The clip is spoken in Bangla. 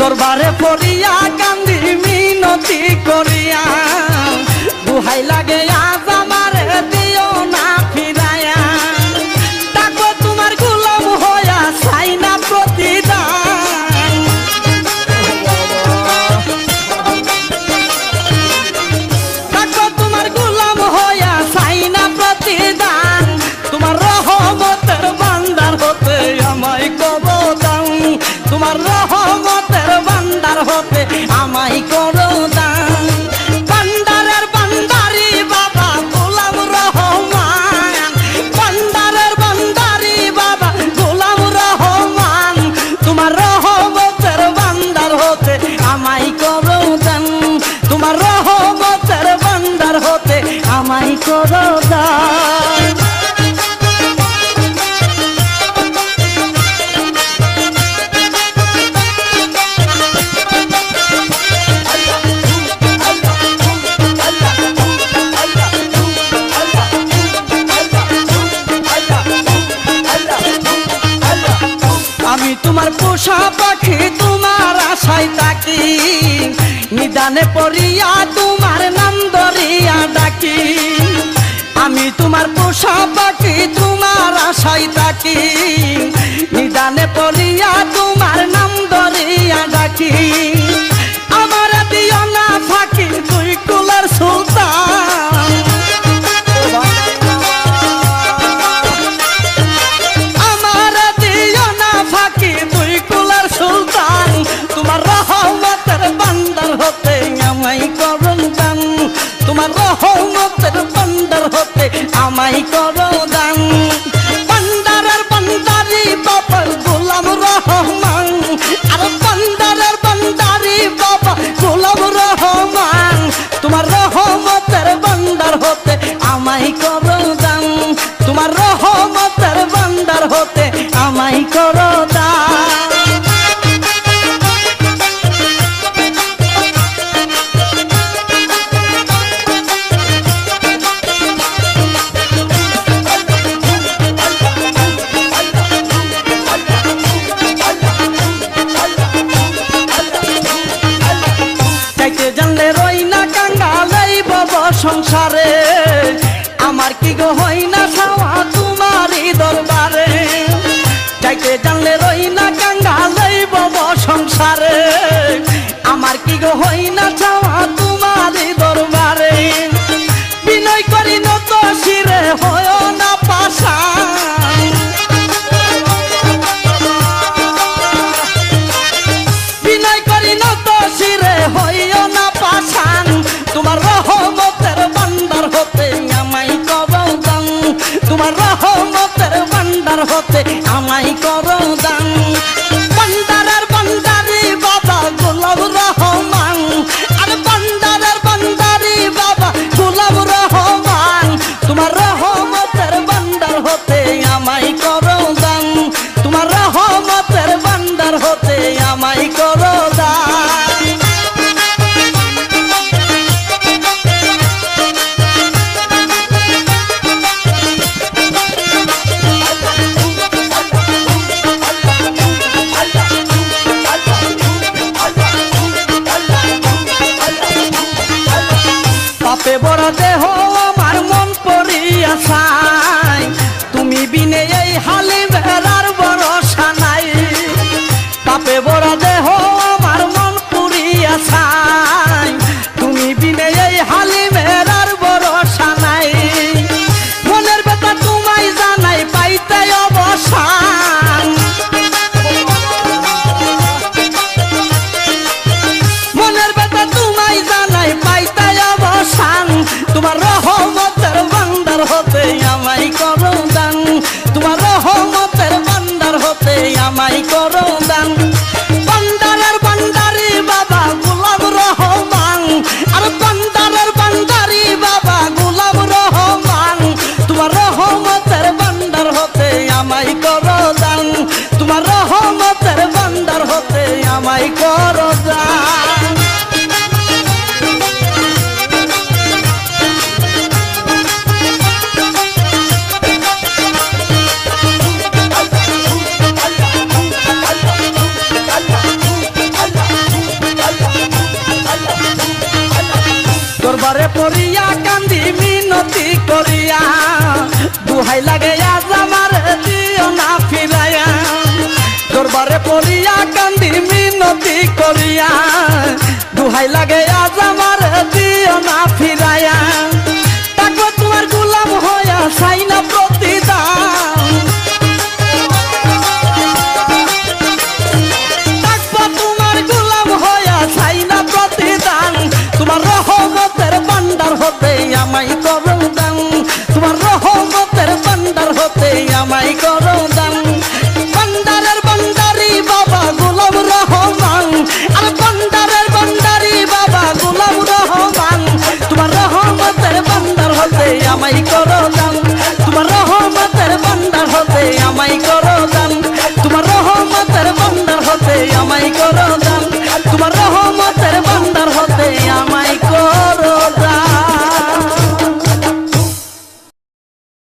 দরবারে পড়িয়া কান্দি মিনতি করিয়া দুহাই লাগে আজ আমারে দিও না ফিরায়া ডাকো তোমার গোলাম হইয়া চাই না প্রতিদান ডাকো তোমার গোলাম হইয়া চাই না প্রতিদান তোমার রহমতের ভান্ডার হতে আমায় করো দান তোমার রহমতের ভান্ডার হতে আমায় করো দান ভান্ডারের ভান্ডারি বাবা গোলাম রহমান ভান্ডারের ভান্ডারি বাবা গোলাম রহমান তোমার রহমতের ভান্ডার হতে আমায় করো দান তোমার রহমতের ভান্ডার হতে আমায় করো দান আমি তোমার পোষা পাখি তোমার আশায় থাকি নিদানে পড়িয়া তোমার নাম ধরিয়া ডাকি আমি তোমার পোষা পাখি তোমার আশায় থাকি নিদানে পড়িয়া তোমার নাম ধরিয়া ডাকি আমার দিও না ফাঁকি তুই কুলের সুলতান তোমার রহমতের ভান্ডার হতে আমায় করো দান তোমার রহমতের ভান্ডার হতে আমায় করো দান ভান্ডারের ভান্ডারি বাবা গোলাম রহমান আর ভান্ডারের ভান্ডারি বাবা গোলাম রহমান তোমার রহমতের ভান্ডার হতে আমায় করো দান তোমার রহমতের ভান্ডার হতে আমায় করো দান সংসারে আমার কি গো হয় না ছাওয়া তোমারই দরবারে যাইতে জানলে রই না কাঙ্গা লইব সংসারে আমার কি গো হয় না ছাওয়া তোমারই দরবারে বিনয় করি নত শিরে হয় না পাশান বিনয় করি নত শিরে হইও না পাশান তোমার রহমতের ভান্ডার হতে আমায় করো দান তোমার রহমতের ভান্ডার হতে আমায় করো দান ভান্ডারের ভান্ডারি বাবা গোলাম রহমান আর ভান্ডারের ভান্ডারি বাবা গোলাম রহমান তোমার রহমতের ভান্ডার হতে আমায় করো দান তোমার রহমতের ভান্ডার হতে আমায় করো দান পাপে বড় দেহ আমার মন পড়িয়া চাই তুমি বিনে এই হালি বেড়ার ভরসা নাই পাপে বড় দেহ আমার মন পড়িয়া চাই তুমি বিনে এই হালি বেড়ার ভরসা নাই মনের ব্যথা তোমায় জানাই পাইতে অবসান মনের ব্যথা তোমায় জানাই পাইতে অবসান তোমার রহমতের ভান্ডার হতে আমায় করো দান তোমার রহমতের ভান্ডার হতে আমায় করো দান ভান্ডারের ভান্ডারি বাবা গোলাম রহমান আর ভান্ডারের ভান্ডারি বাবা গোলাম রহমান তোমার রহমতের ভান্ডার হতে আমায় করো দান তোমার রহমতের ভান্ডার হতে আমায় করো দান দরবারে পড়িয়া কান্দি মিনতি করিয়া দুহাই লাগে আজ আমার দিও না ফিরাইয়া দরবারে পড়িয়া কান্দি মিনতি করিয়া দুহাই লাগে আজ আমার দিও না ফিরাইয়া তাকো তোমার গোলাম হইয়া চাই না প্রতিদান তাকো তোমার গোলাম হইয়া চাই না প্রতিদান তোমার রহমতের ভান্ডার হতে আমায় করো দান তোমার রহমতের ভান্ডার হতে আমায় করো